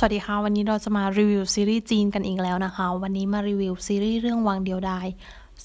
สวัสดีค่ะวันนี้เราจะมารีวิวซีรีส์จีนกันอีกแล้วนะคะวันนี้มารีวิวซีรีส์เรื่องวังเดียวดาย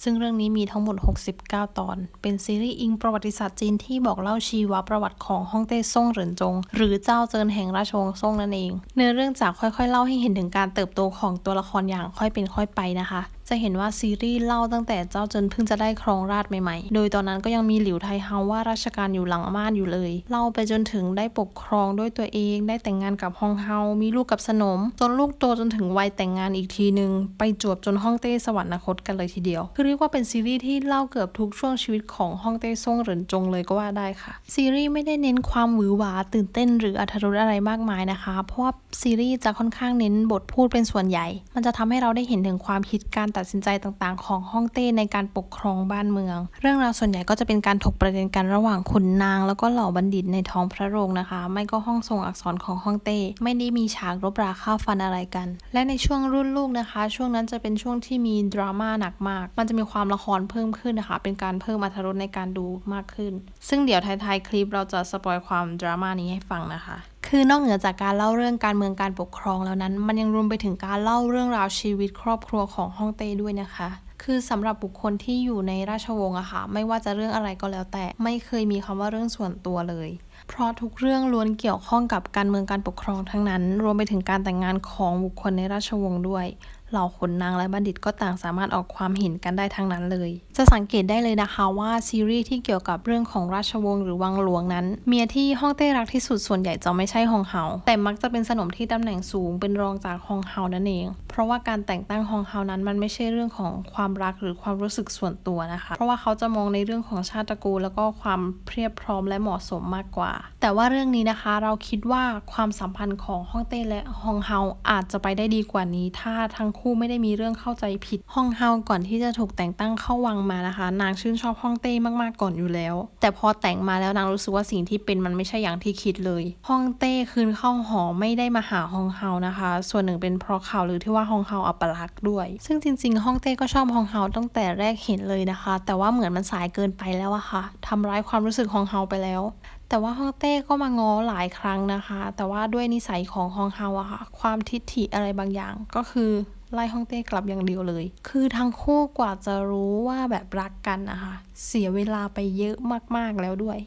ซึ่งเรื่องนี้มีทั้งหมด69ตอนเป็นซีรีส์อิงประวัติศาสตร์จีนที่บอกเล่าชีวประวัติของฮ่องเต้ซ่งเหรินจงหรือเจ้าเจินแห่งราชวงศ์ซ่งนั่นเองเนื้อเรื่องจะค่อยๆเล่าให้เห็นถึงการเติบโตของตัวละครอย่างค่อยเป็นค่อยไปนะคะจะเห็นว่าซีรีส์เล่าตั้งแต่เจ้าเจินเพิ่งจะได้ครองราชย์ใหม่ๆโดยตอนนั้นก็ยังมีหลิวไทเฮาว่าราชการอยู่หลังม่านอยู่เลยเล่าไปจนถึงได้ปกครองด้วยตัวเองได้แต่งงานกับฮองเฮามีลูกกับสนมจนลูกโตจนถึงวัยแต่งงานอีกทีนึงไปจวบจนฮ่องเต้สวรรคตกันเลยทีเดียวคือเรียกว่าเป็นซีรีส์ที่เล่าเกือบทุกช่วงชีวิตของฮ่องเต้ซ่งเหรินจงเลยก็ว่าได้ค่ะซีรีส์ไม่ได้เน้นความหวือหวาตื่นเต้นหรืออรรถรสอะไรมากมายนะคะเพราะว่าซีรีส์จะค่อนข้างเน้นบทพูดเป็นส่วนใหญ่มันจะทำให้เราได้เห็นถึงความคิดการตัดสินใจต่างๆของฮ่องเต้ในการปกครองบ้านเมืองเรื่องราวส่วนใหญ่ก็จะเป็นการถกประเด็นกันระหว่างขุนนางแล้วก็เหล่าบัณฑิตในท้องพระโรงนะคะไม่ก็ห้องทรงอักษรของฮ่องเต้ไม่ได้มีฉากรบราฆ่าฟันอะไรกันและในช่วงรุ่นลูกนะคะช่วงนั้นจะเป็นช่วงที่มีดราม่าหนักมากมันจะมีความละครเพิ่มขึ้นนะคะเป็นการเพิ่มอรรถรสในการดูมากขึ้นซึ่งเดี๋ยวท้ายๆคลิปเราจะสปอยความดราม่านี้ให้ฟังนะคะคือนอกเหนือจากการเล่าเรื่องการเมืองการปกครองแล้วนั้นมันยังรวมไปถึงการเล่าเรื่องราวชีวิตครอบครัวของฮ่องเต้ด้วยนะคะคือสำหรับบุคคลที่อยู่ในราชวงศ์อะค่ะไม่ว่าจะเรื่องอะไรก็แล้วแต่ไม่เคยมีคำว่าเรื่องส่วนตัวเลยเพราะทุกเรื่องล้วนเกี่ยวข้องกับการเมืองการปกครองทั้งนั้นรวมไปถึงการแต่งงานของบุคคลในราชวงศ์ด้วยเหล่าขุนนางและบัณฑิตก็ต่างสามารถออกความเห็นกันได้ทั้งนั้นเลยจะสังเกตได้เลยนะคะว่าซีรีส์ที่เกี่ยวกับเรื่องของราชวงศ์หรือวังหลวงนั้นเมียที่ฮ่องเต้รักที่สุดส่วนใหญ่จะไม่ใช่ฮองเฮาแต่มักจะเป็นสนมที่ตำแหน่งสูงเป็นรองจากฮองเฮานั่นเองเพราะว่าการแต่งตั้งฮองเฮานั้นมันไม่ใช่เรื่องของความรักหรือความรู้สึกส่วนตัวนะคะเพราะว่าเขาจะมองในเรื่องของชาติตระกูลแล้วก็ความเพียบพร้อมและเหมาะสมมากกว่าแต่ว่าเรื่องนี้นะคะเราคิดว่าความสัมพันธ์ของฮ่องเต้และฮองเฮาอาจจะไปได้ดีกว่านี้ถ้าทั้งคู่ไม่ได้มีเรื่องเข้าใจผิดฮองเฮาก่อนที่จะถูกแต่งตั้งเข้าวังมานะคะนางชื่นชอบฮ่องเต้มากๆก่อนอยู่แล้วแต่พอแต่งมาแล้วนางรู้สึกว่าสิ่งที่เป็นมันไม่ใช่อย่างที่คิดเลยฮ่องเต้คืนเข้าหอไม่ได้มาหาฮองเฮานะคะส่วนหนึ่งเป็นเพราะข่าวลือที่ว่าฮองเฮาอัปลักษณ์ด้วยซึ่งจริงๆฮ่องเต้ก็ชอบฮองเฮาตั้งแต่แรกเห็นเลยนะคะแต่ว่าเหมือนมันสายเกินไปแล้วอะค่ะทำร้ายความรู้สึกฮองเฮาไปแล้วแต่ว่าฮ่องเต้ก็มาง้อหลายครั้งนะคะแต่ว่าด้วยนิสัยของฮองเฮาอะค่ะความทิฐิอะไรบางอย่างก็คือไล่ฮ่องเต้กลับอย่างเดียวเลยคือทั้งคู่กว่าจะรู้ว่าแบบรักกันนะคะเสียเวลาไปเยอะมากๆแล้วด้วย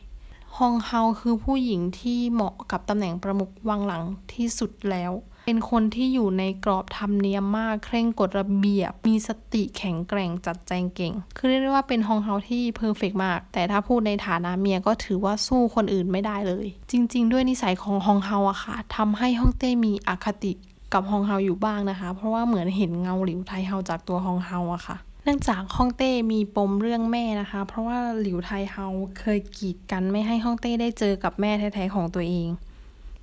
ฮองเฮาคือผู้หญิงที่เหมาะกับตำแหน่งประมุขวังหลังที่สุดแล้วเป็นคนที่อยู่ในกรอบธรรมเนียมมากเคร่งกฎระเบียบมีสติแข็งแกร่งจัดแจงเก่งคือเรียกได้ว่าเป็นฮองเฮาที่เพอร์เฟกต์มากแต่ถ้าพูดในฐานะเมียก็ถือว่าสู้คนอื่นไม่ได้เลยจริงๆด้วยนิสัยของฮองเฮาอะค่ะทำให้ฮ่องเต้มีอคติกับฮองเฮาอยู่บ้างนะคะเพราะว่าเหมือนเห็นเงาหลิวไทเฮาจากตัวฮองเฮาอะค่ะเนื่องจากฮ่องเต้มีปมเรื่องแม่นะคะเพราะว่าหลิวไทเฮาเคยกีดกันไม่ให้ฮ่องเต้ได้เจอกับแม่แท้ๆของตัวเอง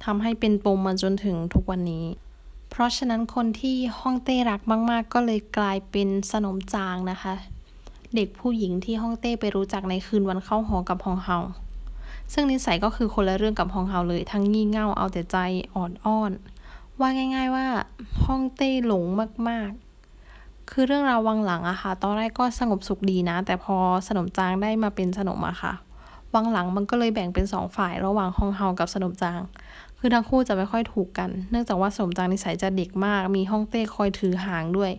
ทำให้เป็นปมมาจนถึงทุกวันนี้เพราะฉะนั้นคนที่ฮ่องเต้รักมากๆก็เลยกลายเป็นสนมจางนะคะเด็กผู้หญิงที่ฮ่องเต้ไปรู้จักในคืนวันเข้าหอกับฮองเฮาซึ่งนิสัยก็คือคนละเรื่องกับฮองเฮาเลยทั้งงี่เง่าเอาแต่ใจอ่อนอ้อนว่าง่ายๆว่าฮ่องเต้หลงมากๆคือเรื่องราววังหลังอะค่ะตอนแรกก็สงบสุขดีนะแต่พอสนมจางได้มาเป็นสนมอะค่ะวังหลังมันก็เลยแบ่งเป็น2ฝ่ายระหว่างฮองเฮากับสนมจางคือทั้งคู่จะไม่ค่อยถูกกันเนื่องจากว่าสนมจางนิสัยจะเด็กมากมีฮ่องเต้คอยถือหางด้วย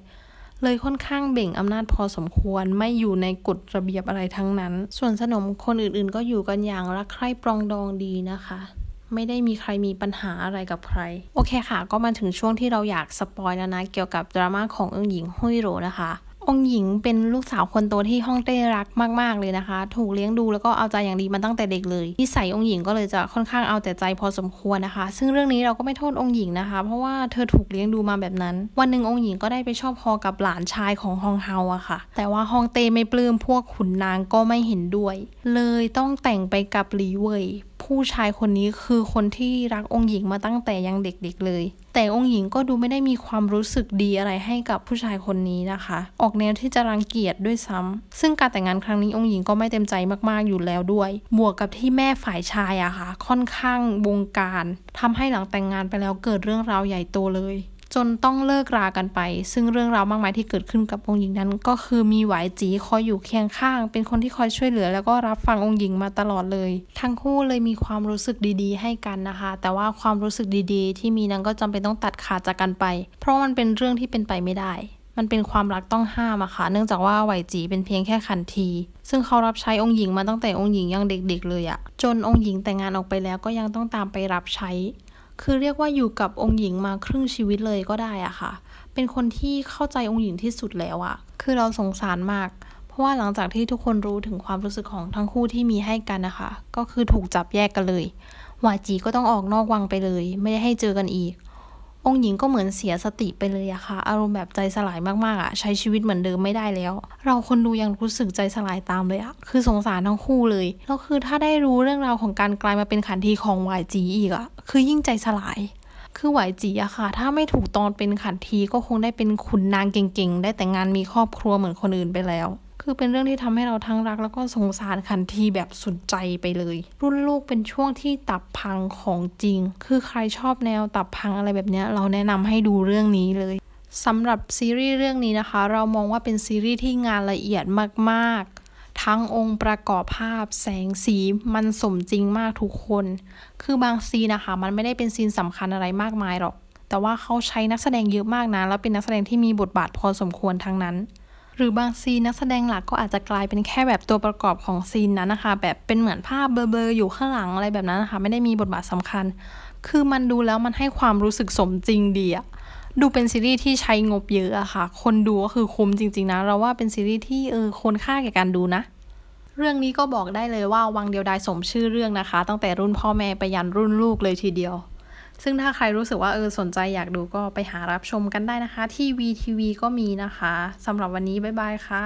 เลยค่อนข้างเบ่งอำนาจพอสมควรไม่อยู่ในกฎระเบียบอะไรทั้งนั้นส่วนสนมคนอื่นๆก็อยู่กันอย่างรักใคร่ปรองดองดีนะคะไม่ได้มีใครมีปัญหาอะไรกับใครโอเคค่ะก็มาถึงช่วงที่เราอยากสปอยแล้วนะเกี่ยวกับดราม่าขององค์หญิงฮุยโหรนะคะองค์หญิงเป็นลูกสาวคนโตที่ฮ่องเต้รักมากๆเลยนะคะถูกเลี้ยงดูแล้วก็เอาใจอย่างดีมาตั้งแต่เด็กเลยนิสัยองค์หญิงก็เลยจะค่อนข้างเอาแต่ใจพอสมควรนะคะซึ่งเรื่องนี้เราก็ไม่โทษองค์หญิงนะคะเพราะว่าเธอถูกเลี้ยงดูมาแบบนั้นวันหนึ่งองค์หญิงก็ได้ไปชอบพอกับหลานชายของฮองเฮาอะค่ะแต่ว่าฮ่องเต้ไม่ปลื้มพวกขุนนางก็ไม่เห็นด้วยเลยต้องแต่งไปกับหลีเว่ยผู้ชายคนนี้คือคนที่รักองค์หญิงมาตั้งแต่ยังเด็กๆเลยแต่องค์หญิงก็ดูไม่ได้มีความรู้สึกดีอะไรให้กับผู้ชายคนนี้นะคะออกแนวที่จะรังเกียจด้วยซ้ำซึ่งการแต่งงานครั้งนี้องค์หญิงก็ไม่เต็มใจมากๆอยู่แล้วด้วยบวกกับที่แม่ฝ่ายชายอะค่ะค่อนข้างบงการทำให้หลังแต่งงานไปแล้วเกิดเรื่องราวใหญ่โตเลยจ จนต้องเลิกรากันไปซึ่งเรื่องราวมากมายที่เกิดขึ้นกับองค์หญิงนั้นก็คือมีหวายจีคอยอยู่เคียงข้างเป็นคนที่คอยช่วยเหลือแล้วก็รับฟังองค์หญิงมาตลอดเลยทั้งคู่เลยมีความรู้สึกดีๆให้กันนะคะแต่ว่าความรู้สึกดีๆที่มีนั้นก็จำเป็นต้องตัดขาดจากกันไปเพราะมันเป็นเรื่องที่เป็นไปไม่ได้มันเป็นความรักต้องห้ามอะค่ะเนื่องจากว่าไหวจีเป็นเพียงแค่ขันทีซึ่งเขารับใช้องค์หญิงมาตั้งแต่องค์หญิงยังเด็กๆเลยอะจนองค์หญิงแต่งงานออกไปแล้วก็ยังต้องตามไปรับใช้คือเรียกว่าอยู่กับองค์หญิงมาครึ่งชีวิตเลยก็ได้อะค่ะเป็นคนที่เข้าใจองค์หญิงที่สุดแล้วอะคือเราสงสารมากเพราะว่าหลังจากที่ทุกคนรู้ถึงความรู้สึกของทั้งคู่ที่มีให้กันนะคะก็คือถูกจับแยกกันเลยหวายจีก็ต้องออกนอกวังไปเลยไม่ได้ให้เจอกันอีกองค์หญิงก็เหมือนเสียสติไปเลยอะค่ะอารมณ์แบบใจสลายมากๆอะใช้ชีวิตเหมือนเดิมไม่ได้แล้วเราคนดูยังรู้สึกใจสลายตามเลยอะคือสงสารทั้งคู่เลยแล้วคือถ้าได้รู้เรื่องราวของการกลายมาเป็นขันทีของหวายจีอีกอะคือยิ่งใจสลายคือหวายจีอะค่ะถ้าไม่ถูกตอนเป็นขันทีก็คงได้เป็นขุนนางเก่งๆได้แต่งงานมีครอบครัวเหมือนคนอื่นไปแล้วคือเป็นเรื่องที่ทำให้เราทั้งรักแล้วก็สงสารขันทีแบบสุดใจไปเลยรุ่นลูกเป็นช่วงที่ตับพังของจริงคือใครชอบแนวตับพังอะไรแบบนี้เราแนะนำให้ดูเรื่องนี้เลยสำหรับซีรีส์เรื่องนี้นะคะเรามองว่าเป็นซีรีส์ที่งานละเอียดมากๆทั้งองค์ประกอบภาพแสงสีมันสมจริงมากทุกคนคือบางซีนนะคะมันไม่ได้เป็นซีนสำคัญอะไรมากมายหรอกแต่ว่าเขาใช้นักแสดงเยอะมากนะแล้วเป็นนักแสดงที่มีบทบาทพอสมควรทั้งนั้นหรือบางซีนนักแสดงหลักก็อาจจะกลายเป็นแค่แบบตัวประกอบของซีนนั้นนะคะแบบเป็นเหมือนภาพเบลอๆอยู่ข้างหลังอะไรแบบนั้นนะคะไม่ได้มีบทบาทสำคัญคือมันดูแล้วมันให้ความรู้สึกสมจริงดีอะดูเป็นซีรีส์ที่ใช้งบเยอะอะค่ะคนดูก็คือคุ้มจริงๆนะเราว่าเป็นซีรีส์ที่ควรค่าแก่การดูนะเรื่องนี้ก็บอกได้เลยว่าวังเดียวดายสมชื่อเรื่องนะคะตั้งแต่รุ่นพ่อแม่ไปยันรุ่นลูกเลยทีเดียวซึ่งถ้าใครรู้สึกว่าสนใจอยากดูก็ไปหารับชมกันได้นะคะที่ VTV ก็มีนะคะสำหรับวันนี้บ๊ายบายค่ะ